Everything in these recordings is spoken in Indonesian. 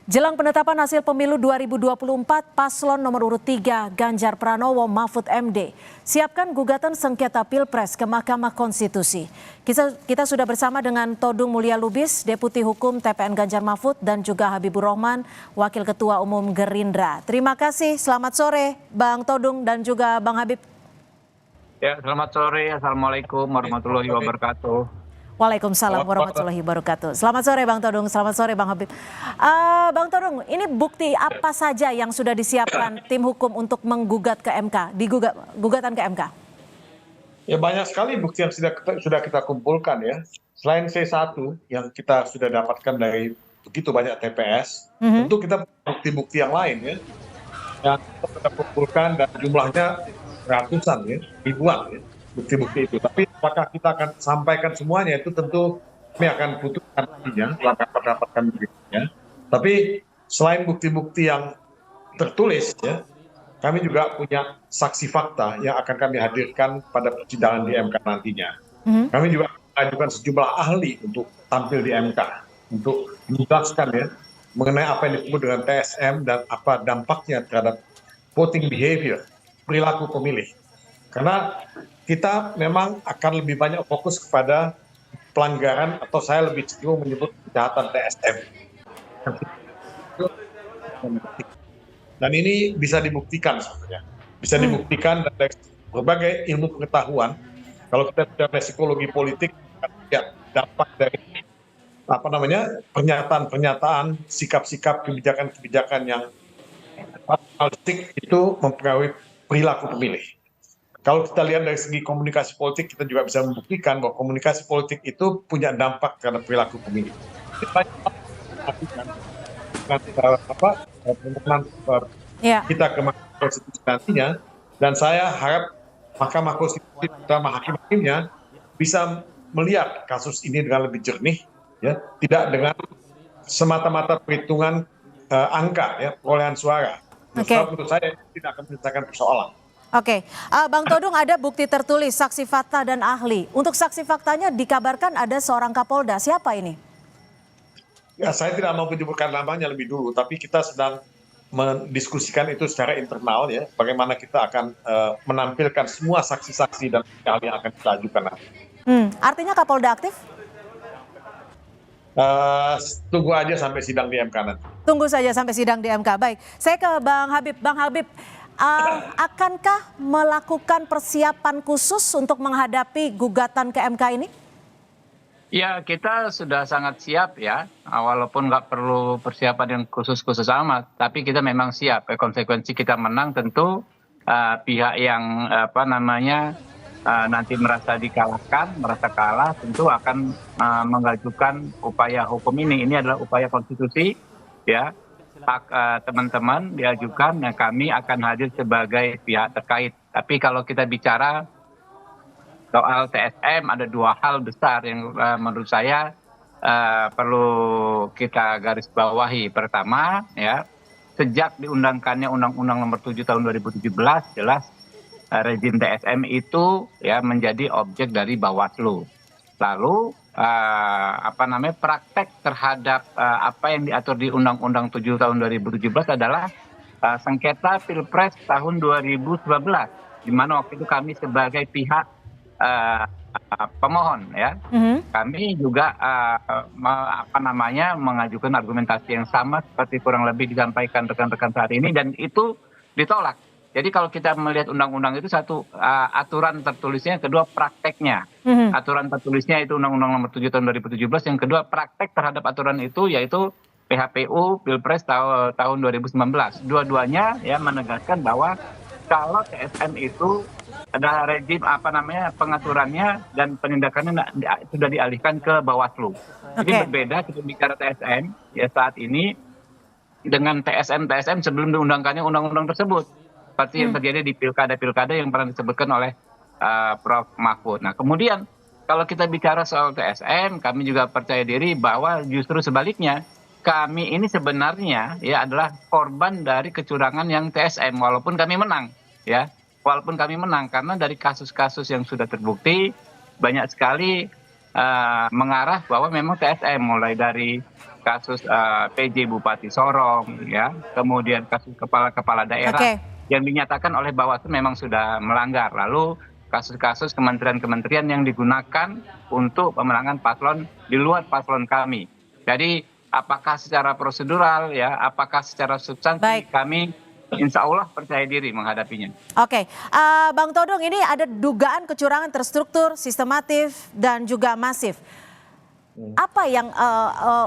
Jelang penetapan hasil pemilu 2024, Paslon nomor urut 3 Ganjar Pranowo Mahfud MD siapkan gugatan sengketa Pilpres ke Mahkamah Konstitusi. Kita sudah bersama dengan Todung Mulya Lubis, Deputi Hukum TPN Ganjar Mahfud, dan juga Habibur Rahman, Wakil Ketua Umum Gerindra. Terima kasih, selamat sore Bang Todung dan juga Bang Habib. Ya, selamat sore. Assalamualaikum warahmatullahi wabarakatuh. Waalaikumsalam warahmatullahi wabarakatuh. Selamat sore Bang Todung, selamat sore Bang Habib. Bang Todung, ini bukti apa saja yang sudah disiapkan tim hukum untuk menggugat ke MK, gugatan ke MK? Ya banyak sekali bukti yang sudah kita kumpulkan ya. Selain C1 yang kita sudah dapatkan dari begitu banyak TPS, tentu kita bukti-bukti yang lain ya. Yang kita kumpulkan dan jumlahnya ratusan ya, ribuan ya. Bukti-bukti itu, tapi apakah kita akan sampaikan semuanya itu tentu kami akan putuskan nantinya, dapatkan berikutnya. Tapi selain bukti-bukti yang tertulis ya, kami juga punya saksi fakta yang akan kami hadirkan pada persidangan di MK nantinya. Kami juga mengajukan sejumlah ahli untuk tampil di MK untuk menjelaskan ya mengenai apa yang disebut dengan TSM dan apa dampaknya terhadap voting behavior, perilaku pemilih. Karena kita memang akan lebih banyak fokus kepada pelanggaran, atau saya lebih cenderung menyebut kejahatan TSM. Dan ini bisa dibuktikan sebenarnya. Bisa dibuktikan dari berbagai ilmu pengetahuan. Kalau kita bicara psikologi politik, dampak dari pernyataan-pernyataan, sikap-sikap, kebijakan-kebijakan yang fatalistik itu mempengaruhi perilaku pemilih. Kalau kita lihat dari segi komunikasi politik, kita juga bisa membuktikan bahwa komunikasi politik itu punya dampak terhadap perilaku pemilih. Kita ke Mahkamah Konstitusi nantinya, dan saya harap Mahkamah Konstitusi terutama hakim-hakimnya bisa melihat kasus ini dengan lebih jernih, ya, tidak dengan semata-mata perhitungan angka, ya, perolehan suara. Menurut saya tidak akan menyelesaikan persoalan. Oke, Bang Todung, ada bukti tertulis, saksi fakta dan ahli. Untuk saksi faktanya dikabarkan ada seorang Kapolda. Siapa ini? Ya, saya tidak mau menyebutkan namanya lebih dulu, tapi kita sedang mendiskusikan itu secara internal ya, bagaimana kita akan menampilkan semua saksi-saksi dan ahli yang akan kita ajukan nanti. Artinya Kapolda aktif? Tunggu aja sampai sidang di MK nanti. Tunggu saja sampai sidang di MK. Baik, saya ke Bang Habib. Bang Habib, akankah melakukan persiapan khusus untuk menghadapi gugatan ke MK ini? Ya, kita sudah sangat siap ya, walaupun nggak perlu persiapan yang khusus-khusus amat, tapi kita memang siap. Konsekuensi kita menang tentu pihak yang nanti merasa dikalahkan, merasa kalah, tentu akan mengajukan upaya hukum ini. Ini adalah upaya konstitusi, ya. Teman-teman diajukan, dan kami akan hadir sebagai pihak terkait. Tapi kalau kita bicara soal TSM, ada dua hal besar yang menurut saya perlu kita garis bawahi. Pertama, ya, sejak diundangkannya Undang-Undang Nomor 7 Tahun 2017, jelas rezim TSM itu ya menjadi objek dari Bawaslu. Lalu praktek terhadap apa yang diatur di Undang-Undang 7 tahun 2017 adalah sengketa Pilpres tahun 2019, di mana waktu itu kami sebagai pihak pemohon ya, kami juga mengajukan argumentasi yang sama seperti kurang lebih disampaikan rekan-rekan saat ini, dan itu ditolak. Jadi kalau kita melihat undang-undang itu, satu aturan tertulisnya, yang kedua prakteknya. Aturan tertulisnya itu Undang-Undang Nomor 7 Tahun 2017, yang kedua praktek terhadap aturan itu yaitu PHPU Pilpres tahun 2019. Dua-duanya ya menegaskan bahwa kalau TSM itu ada rezim pengaturannya dan penindakannya sudah dialihkan ke Bawaslu. Jadi berbeda kita bicara TSM ya saat ini dengan TSM sebelum diundangkannya undang-undang tersebut. Seperti yang terjadi di pilkada-pilkada yang pernah disebutkan oleh Prof. Mahfud. Nah, kemudian kalau kita bicara soal TSM, kami juga percaya diri bahwa justru sebaliknya, kami ini sebenarnya ya adalah korban dari kecurangan yang TSM, walaupun kami menang, ya. Walaupun kami menang, karena dari kasus-kasus yang sudah terbukti banyak sekali mengarah bahwa memang TSM, mulai dari kasus PJ Bupati Sorong, ya, kemudian kasus kepala-kepala daerah Oke. yang dinyatakan oleh Bawaslu memang sudah melanggar. Lalu kasus-kasus kementerian-kementerian yang digunakan untuk pemenangan paslon di luar paslon kami. Jadi apakah secara prosedural, ya, apakah secara substansi, Baik. kami insya Allah percaya diri menghadapinya. Oke, Bang Todung, ini ada dugaan kecurangan terstruktur, sistematif, dan juga masif. Apa yang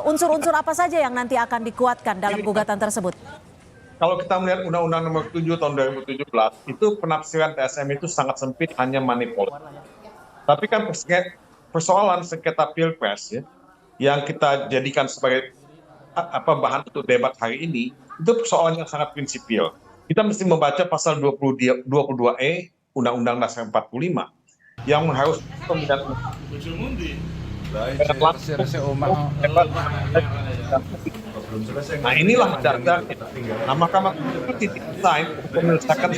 unsur-unsur apa saja yang nanti akan dikuatkan dalam gugatan tersebut? Kalau kita melihat Undang-Undang Nomor 7 Tahun 2017, itu penafsiran TSM itu sangat sempit, hanya money politik. Tapi kan persoalan sengketa pilpres, ya, yang kita jadikan sebagai bahan untuk debat hari ini, itu persoalan yang sangat prinsipil. Kita mesti membaca pasal 22E Undang-Undang Dasar 45 yang mengharuskan pemilihan Nah, inilah dasarnya. Nah, Mahkamah Konstitusi didesain untuk menyelesaikan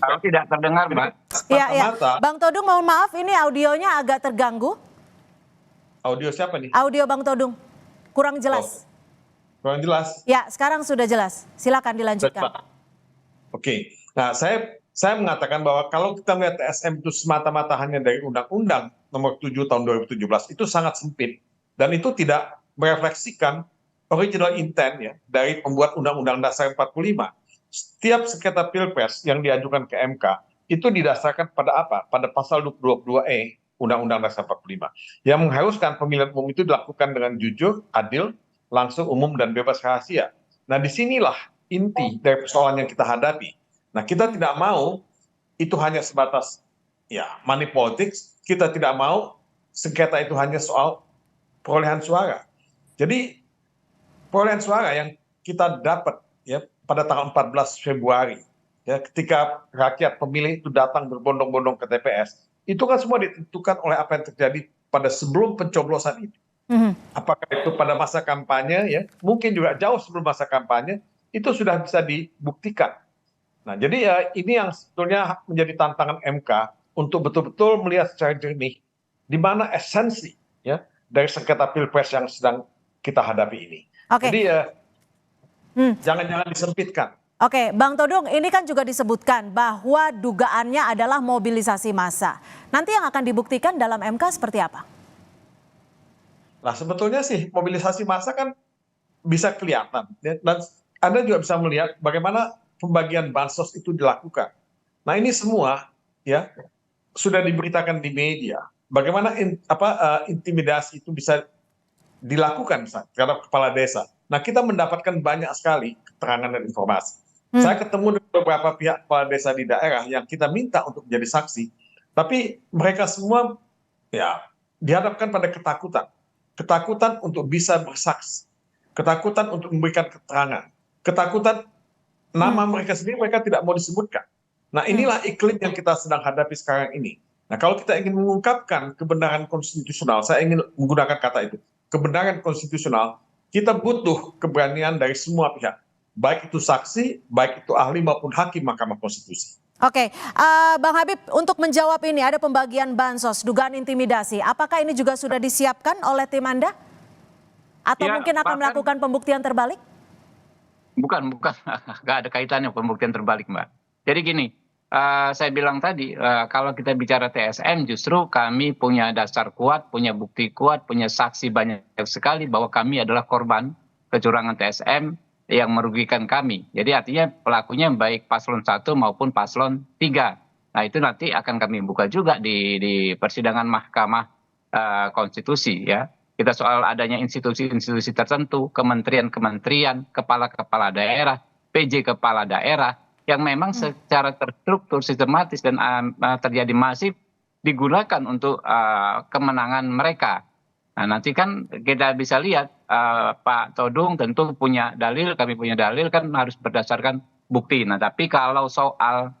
Kalau tidak terdengar, Mbak. Iya, iya. semata-mata. Bang Todung, mohon maaf, ini audionya agak terganggu. Audio siapa nih? Audio Bang Todung kurang jelas. Kurang jelas. Ya, sekarang sudah jelas. Silakan dilanjutkan. Oke. Nah, saya mengatakan bahwa kalau kita melihat TSM itu semata-mata hanya dari Undang-Undang Nomor 7 Tahun 2017, itu sangat sempit dan itu tidak merefleksikan original intent, ya, dari pembuat Undang-Undang Dasar 45. Setiap sengketa pilpres yang diajukan ke MK itu didasarkan pada apa? Pada pasal 22E Undang-Undang Dasar 45 yang mengharuskan pemilihan umum itu dilakukan dengan jujur, adil, langsung, umum, dan bebas rahasia. Nah, disinilah inti dari persoalan yang kita hadapi. Nah, kita tidak mau itu hanya sebatas, ya, money politics. Kita tidak mau sengketa itu hanya soal perolehan suara. Jadi perolehan suara yang kita dapat, ya, pada tanggal 14 Februari, ya, ketika rakyat pemilih itu datang berbondong-bondong ke TPS, itu kan semua ditentukan oleh apa yang terjadi pada sebelum pencoblosan itu. Apakah itu pada masa kampanye, ya, mungkin juga jauh sebelum masa kampanye, itu sudah bisa dibuktikan. Nah, jadi ya ini yang sebetulnya menjadi tantangan MK untuk betul-betul melihat secara jernih di mana esensi, ya, dari sengketa pilpres yang sedang kita hadapi ini. Oke. Jadi ya jangan disempitkan. Oke, Bang Todung, ini kan juga disebutkan bahwa dugaannya adalah mobilisasi massa. Nanti yang akan dibuktikan dalam MK seperti apa? Nah, sebetulnya sih mobilisasi massa kan bisa kelihatan, ya, dan Anda juga bisa melihat bagaimana pembagian bansos itu dilakukan. Nah, ini semua, ya, sudah diberitakan di media. Bagaimana intimidasi itu bisa dilakukan terhadap kepala desa. Nah, kita mendapatkan banyak sekali keterangan dan informasi. Saya ketemu dengan beberapa pihak kepala desa di daerah yang kita minta untuk menjadi saksi, tapi mereka semua, ya, dihadapkan pada ketakutan untuk bisa bersaksi, ketakutan untuk memberikan keterangan, ketakutan nama mereka sendiri mereka tidak mau disebutkan. Nah, inilah iklim yang kita sedang hadapi sekarang ini. Nah, kalau kita ingin mengungkapkan kebenaran konstitusional, saya ingin menggunakan kata itu, kebenaran konstitusional, kita butuh keberanian dari semua pihak, baik itu saksi, baik itu ahli maupun hakim Mahkamah Konstitusi. Oke, Bang Habib, untuk menjawab ini ada pembagian bansos, dugaan intimidasi. Apakah ini juga sudah disiapkan oleh tim Anda? Atau Ya, mungkin akan melakukan pembuktian terbalik? Bukan, nggak ada kaitannya pembuktian terbalik, Mbak. Jadi gini, saya bilang tadi, kalau kita bicara TSM, justru kami punya dasar kuat, punya bukti kuat, punya saksi banyak sekali bahwa kami adalah korban kecurangan TSM yang merugikan kami. Jadi artinya pelakunya baik paslon 1 maupun paslon 3. Nah, itu nanti akan kami buka juga di persidangan Mahkamah Konstitusi, ya. Kita soal adanya institusi-institusi tertentu, kementerian-kementerian, kepala-kepala daerah, PJ kepala daerah, yang memang secara terstruktur, sistematis, dan terjadi masif digunakan untuk kemenangan mereka. Nah, nanti kan kita bisa lihat Pak Todung tentu punya dalil, kami punya dalil, kan harus berdasarkan bukti. Nah, tapi kalau soal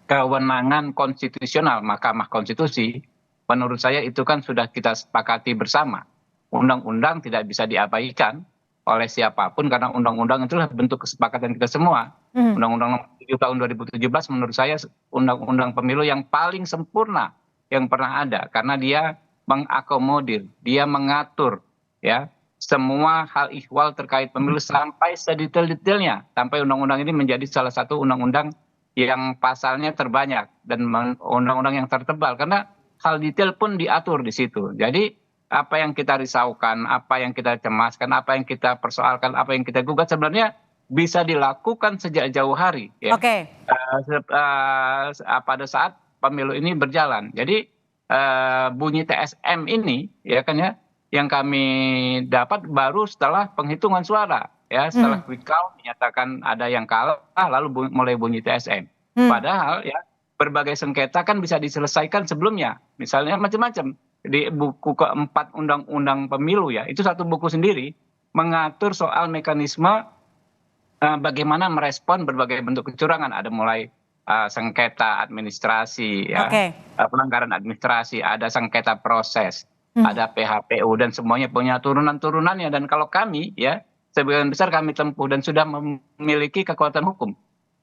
kewenangan konstitusional Mahkamah Konstitusi, menurut saya itu kan sudah kita sepakati bersama. Undang-undang tidak bisa diabaikan oleh siapapun karena undang-undang itulah bentuk kesepakatan kita semua. Undang-Undang Nomor 7 Tahun 2017 menurut saya undang-undang pemilu yang paling sempurna yang pernah ada karena dia mengakomodir, dia mengatur, ya, semua hal ihwal terkait pemilu sampai sedetail-detailnya, sampai undang-undang ini menjadi salah satu undang-undang yang pasalnya terbanyak dan undang-undang yang tertebal karena hal detail pun diatur di situ. Jadi apa yang kita risaukan, apa yang kita cemaskan, apa yang kita persoalkan, apa yang kita gugat sebenarnya bisa dilakukan sejak jauh hari ya. Oke. Pada saat pemilu ini berjalan. Jadi bunyi TSM ini ya kan ya yang kami dapat baru setelah penghitungan suara ya, setelah quick count dinyatakan ada yang kalah lalu mulai bunyi TSM. Padahal ya berbagai sengketa kan bisa diselesaikan sebelumnya. Misalnya macam-macam di buku keempat Undang-Undang Pemilu ya, itu satu buku sendiri mengatur soal mekanisme bagaimana merespon berbagai bentuk kecurangan. Ada mulai sengketa administrasi ya, pelanggaran administrasi, ada sengketa proses, ada PHPU dan semuanya punya turunan-turunannya. Dan kalau kami ya sebagian besar kami tempuh dan sudah memiliki kekuatan hukum.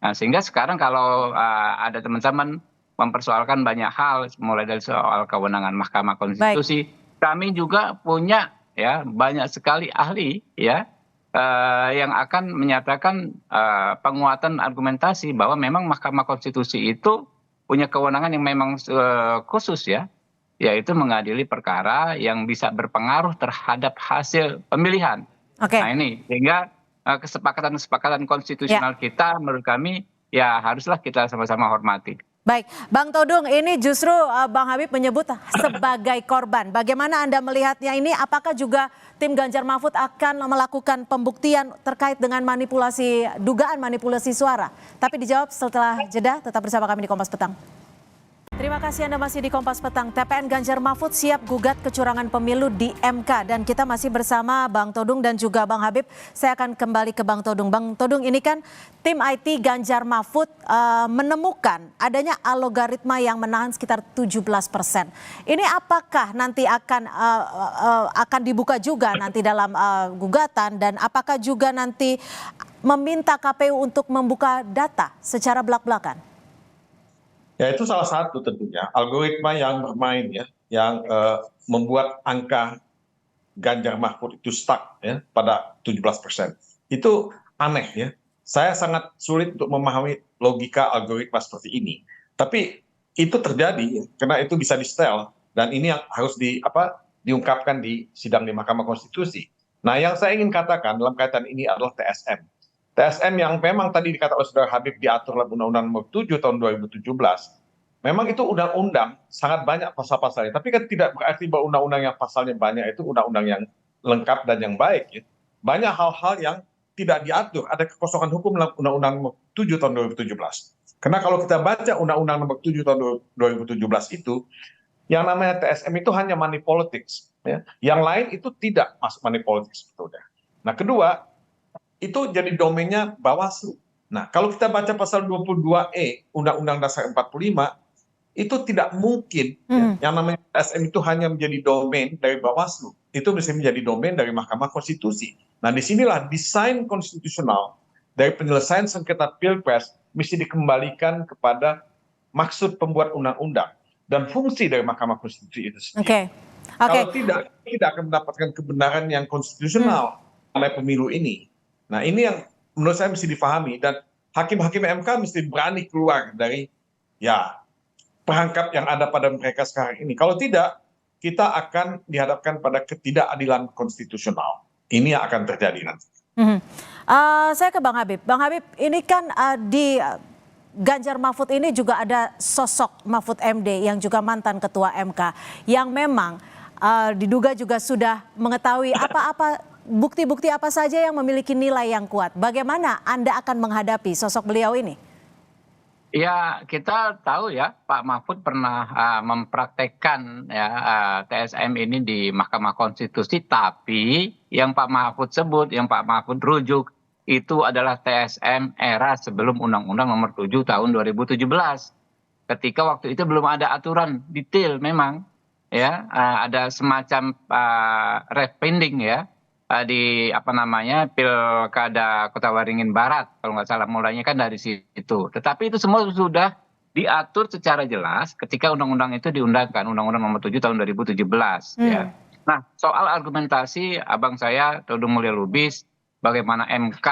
Nah, sehingga sekarang kalau ada teman-teman mempersoalkan banyak hal, mulai dari soal kewenangan Mahkamah Konstitusi, kami juga punya ya banyak sekali ahli ya yang akan menyatakan penguatan argumentasi bahwa memang Mahkamah Konstitusi itu punya kewenangan yang memang khusus ya, yaitu mengadili perkara yang bisa berpengaruh terhadap hasil pemilihan. Nah ini sehingga kesepakatan-kesepakatan konstitusional kita menurut kami ya haruslah kita sama-sama hormati. Baik, Bang Todung, ini justru Bang Habib menyebut sebagai korban. Bagaimana Anda melihatnya ini? Apakah juga tim Ganjar Mahfud akan melakukan pembuktian terkait dengan dugaan manipulasi suara? Tapi dijawab setelah jeda, tetap bersama kami di Kompas Petang. Terima kasih Anda masih di Kompas Petang. TPN Ganjar Mahfud siap gugat kecurangan pemilu di MK. Dan kita masih bersama Bang Todung dan juga Bang Habib. Saya akan kembali ke Bang Todung. Bang Todung, ini kan tim IT Ganjar Mahfud menemukan adanya algoritma yang menahan sekitar 17%. Ini apakah nanti akan dibuka juga nanti dalam gugatan, dan apakah juga nanti meminta KPU untuk membuka data secara belak-belakan? Ya itu salah satu tentunya algoritma yang bermain ya, yang membuat angka Ganjar Mahfud itu stuck ya pada 17%. Itu aneh ya. Saya sangat sulit untuk memahami logika algoritma seperti ini. Tapi itu terjadi karena itu bisa di-setel dan ini yang harus diungkapkan di sidang di Mahkamah Konstitusi. Nah, yang saya ingin katakan dalam kaitan ini adalah TSM. TSM yang memang tadi dikatakan oleh Saudara Habib diatur dalam Undang-Undang Nomor 7 tahun 2017. Memang itu undang-undang sangat banyak pasal-pasalnya, tapi kan tidak berarti bahwa undang-undang yang pasalnya banyak itu undang-undang yang lengkap dan yang baik ya. Banyak hal-hal yang tidak diatur, ada kekosongan hukum dalam Undang-Undang Nomor 7 tahun 2017. Karena kalau kita baca Undang-Undang Nomor 7 tahun 2017 itu, yang namanya TSM itu hanya money politics ya. Yang lain itu tidak masuk money politics sebetulnya. Nah, kedua, itu jadi domainnya Bawaslu. Nah, kalau kita baca pasal 22E Undang-Undang Dasar 45, itu tidak mungkin yang namanya TSM itu hanya menjadi domain dari Bawaslu. Itu bisa menjadi domain dari Mahkamah Konstitusi. Nah, disinilah desain konstitusional dari penyelesaian sengketa Pilpres mesti dikembalikan kepada maksud pembuat undang-undang dan fungsi dari Mahkamah Konstitusi itu sendiri. Kalau tidak akan mendapatkan kebenaran yang konstitusional oleh pemilu ini. Nah, ini yang menurut saya mesti difahami, dan hakim-hakim MK mesti berani keluar dari ya perangkap yang ada pada mereka sekarang ini. Kalau tidak, kita akan dihadapkan pada ketidakadilan konstitusional. Ini yang akan terjadi nanti. Saya ke Bang Habib. Bang Habib, ini kan di Ganjar Mahfud ini juga ada sosok Mahfud MD yang juga mantan ketua MK, yang memang diduga juga sudah mengetahui bukti-bukti apa saja yang memiliki nilai yang kuat. Bagaimana Anda akan menghadapi sosok beliau ini? Ya, kita tahu ya Pak Mahfud pernah mempraktekkan ya TSM ini di Mahkamah Konstitusi, tapi yang Pak Mahfud sebut, yang Pak Mahfud rujuk itu adalah TSM era sebelum Undang-Undang Nomor 7 tahun 2017. Ketika waktu itu belum ada aturan detail memang ya, ada semacam pending ya di Pilkada Kota Waringin Barat kalau nggak salah, mulainya kan dari situ. Tetapi itu semua sudah diatur secara jelas ketika undang-undang itu diundangkan, Undang-Undang Nomor 7 tahun 2017 ya. Nah, soal argumentasi abang saya Todung Mulya Lubis, bagaimana MK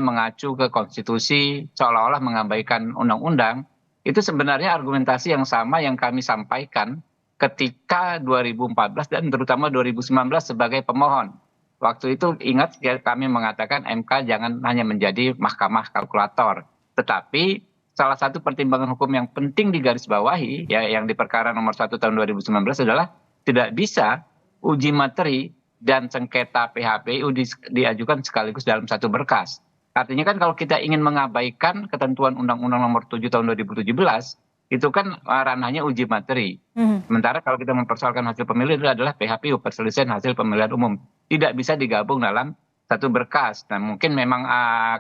mengacu ke konstitusi seolah-olah mengabaikan undang-undang, itu sebenarnya argumentasi yang sama yang kami sampaikan ketika 2014 dan terutama 2019 sebagai pemohon. Waktu itu ingat ya, kami mengatakan MK jangan hanya menjadi mahkamah kalkulator, tetapi salah satu pertimbangan hukum yang penting digarisbawahi ya yang di perkara nomor 1 tahun 2019 adalah tidak bisa uji materi dan sengketa PHPU diajukan sekaligus dalam satu berkas. Artinya kan kalau kita ingin mengabaikan ketentuan Undang-Undang nomor 7 tahun 2017, itu kan ranahnya uji materi. Sementara kalau kita mempersoalkan hasil pemilu itu adalah PHPU, perselisihan hasil pemilihan umum. Tidak bisa digabung dalam satu berkas. Nah mungkin memang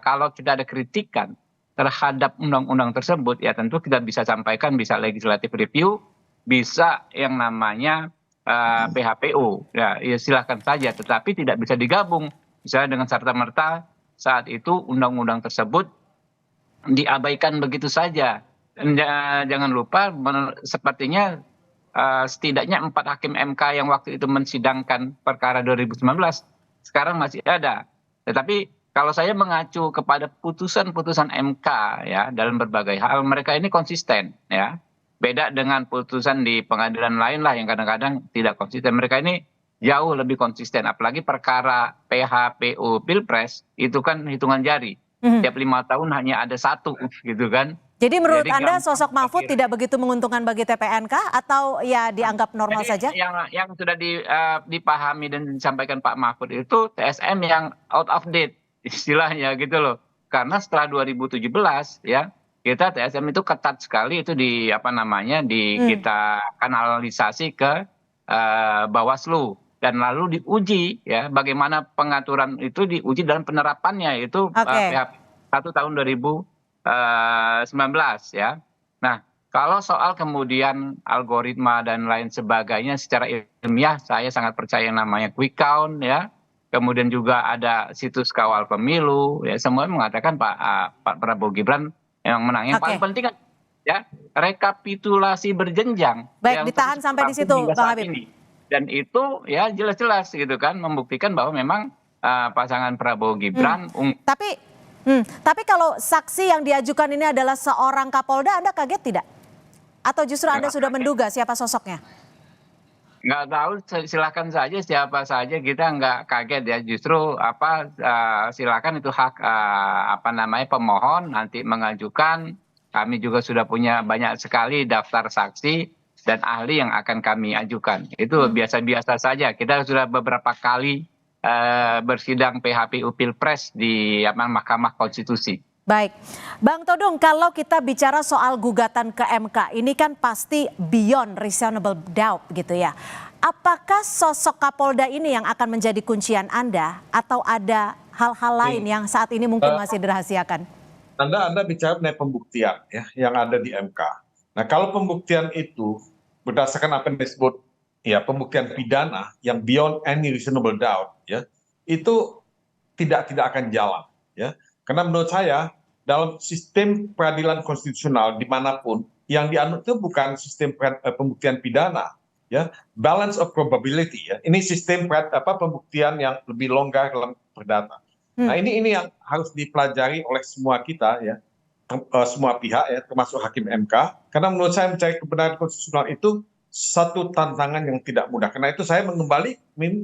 kalau kita ada kritikan terhadap undang-undang tersebut, ya tentu kita bisa sampaikan, bisa legislative review, bisa yang namanya PHPU, ya silahkan saja, tetapi tidak bisa digabung. Misalnya dengan serta-merta saat itu undang-undang tersebut diabaikan begitu saja. Dan jangan lupa, sepertinya setidaknya 4 hakim MK yang waktu itu mensidangkan perkara 2019, sekarang masih ada. Tetapi kalau saya mengacu kepada putusan-putusan MK ya dalam berbagai hal, mereka ini konsisten ya. Beda dengan putusan di pengadilan lain lah yang kadang-kadang tidak konsisten. Mereka ini jauh lebih konsisten. Apalagi perkara PHPU Pilpres itu kan hitungan jari. Tiap 5 tahun hanya ada satu gitu kan. Jadi menurut Anda sosok Mahfud tidak begitu menguntungkan bagi TPN kah atau ya dianggap normal saja? Yang sudah dipahami dan disampaikan Pak Mahfud itu TSM yang out of date istilahnya gitu loh. Karena setelah 2017 ya kita TSM itu ketat sekali itu kita kanalisasi ke Bawaslu dan lalu diuji ya bagaimana pengaturan itu diuji dalam penerapannya itu PHP 1 tahun 2019 ya. Nah, kalau soal kemudian algoritma dan lain sebagainya secara ilmiah saya sangat percaya yang namanya quick count ya. Kemudian juga ada situs kawal pemilu ya, semua mengatakan Pak Prabowo Gibran yang menang. Yang paling penting kan ya rekapitulasi berjenjang. Baik, ditahan sampai di situ Bang Habib. Dan itu ya jelas-jelas gitu kan membuktikan bahwa memang pasangan Prabowo Gibran Tapi kalau saksi yang diajukan ini adalah seorang Kapolda, Anda kaget tidak? Atau justru Anda sudah menduga siapa sosoknya? Nggak tahu, silakan saja siapa saja, kita nggak kaget ya. Justru silakan itu hak pemohon nanti mengajukan. Kami juga sudah punya banyak sekali daftar saksi dan ahli yang akan kami ajukan. Itu biasa-biasa saja. Kita sudah beberapa kali bersidang PHPU Pilpres di Mahkamah Konstitusi. Baik, Bang Todung, kalau kita bicara soal gugatan ke MK, ini kan pasti beyond reasonable doubt gitu ya. Apakah sosok Kapolda ini yang akan menjadi kuncian Anda atau ada hal-hal lain yang saat ini mungkin masih dirahasiakan? Anda bicara mengenai pembuktian ya yang ada di MK. Nah, kalau pembuktian itu berdasarkan apa yang disebut ya pembuktian pidana yang beyond any reasonable doubt ya, itu tidak akan jalan ya. Karena menurut saya dalam sistem peradilan konstitusional dimanapun yang dianut itu bukan sistem pembuktian pidana ya, balance of probability ya. Ini sistem pembuktian yang lebih longgar dalam perdata. Nah, ini yang harus dipelajari oleh semua kita ya, semua pihak ya, termasuk hakim MK. Karena menurut saya mencari kebenaran konstitusional itu satu tantangan yang tidak mudah. Karena itu saya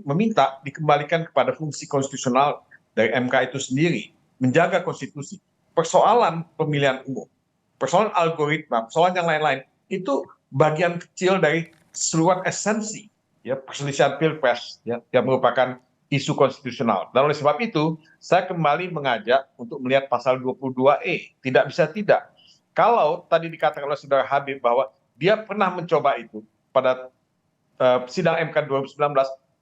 meminta dikembalikan kepada fungsi konstitusional dari MK itu sendiri, menjaga konstitusi. Persoalan pemilihan umum, persoalan algoritma, persoalan yang lain-lain itu bagian kecil dari seluruh esensi ya perselisihan pilpres ya, yang merupakan isu konstitusional. Dan oleh sebab itu saya kembali mengajak untuk melihat pasal 22E. Tidak bisa tidak. Kalau tadi dikatakan oleh saudara Habib bahwa dia pernah mencoba itu pada sidang MK 2019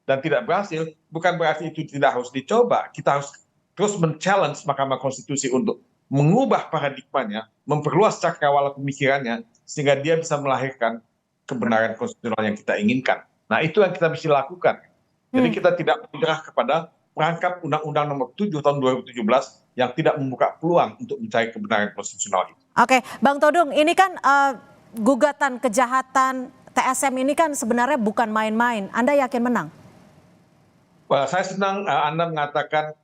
dan tidak berhasil, bukan berarti itu tidak harus dicoba. Kita harus terus men-challenge Mahkamah Konstitusi untuk mengubah paradigmanya, memperluas cakrawala pemikirannya, sehingga dia bisa melahirkan kebenaran konstitusional yang kita inginkan. Nah, itu yang kita bisa lakukan. Jadi kita tidak menyerah kepada perangkap Undang-Undang nomor 7 tahun 2017 yang tidak membuka peluang untuk mencari kebenaran konstitusional itu. Oke, Bang Todung, ini kan gugatan kejahatan TSM ini kan sebenarnya bukan main-main. Anda yakin menang? Wah, saya senang Anda mengatakan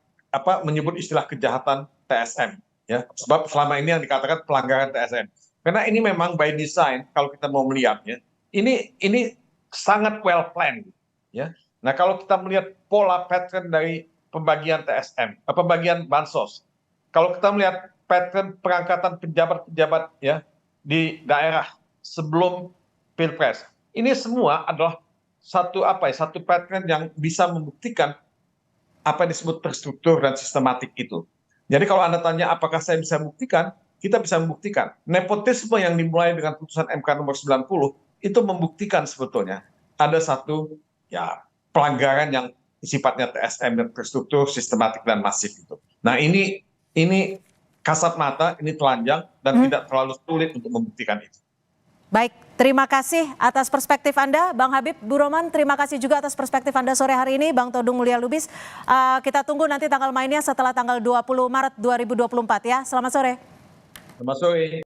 menyebut istilah kejahatan TSM, ya. Sebab selama ini yang dikatakan pelanggaran TSM. Karena ini memang by design kalau kita mau melihatnya, ini sangat well planned, ya. Nah, kalau kita melihat pola pattern dari pembagian TSM, pembagian bansos, kalau kita melihat pattern pengangkatan pejabat-pejabat ya di daerah sebelum Pilpres, ini semua adalah satu pattern yang bisa membuktikan apa yang disebut terstruktur dan sistematik itu. Jadi kalau Anda tanya apakah saya bisa membuktikan, kita bisa membuktikan. Nepotisme yang dimulai dengan putusan MK nomor 90 itu membuktikan sebetulnya ada satu ya pelanggaran yang sifatnya TSM dan terstruktur, sistematik dan masif itu. Nah, ini kasat mata, ini telanjang dan tidak terlalu sulit untuk membuktikan itu. Baik, terima kasih atas perspektif Anda, Bang Habib. Bu Roman, terima kasih juga atas perspektif Anda sore hari ini, Bang Todung Mulya Lubis. Kita tunggu nanti tanggal mainnya setelah tanggal 20 Maret 2024 ya. Selamat sore. Selamat sore.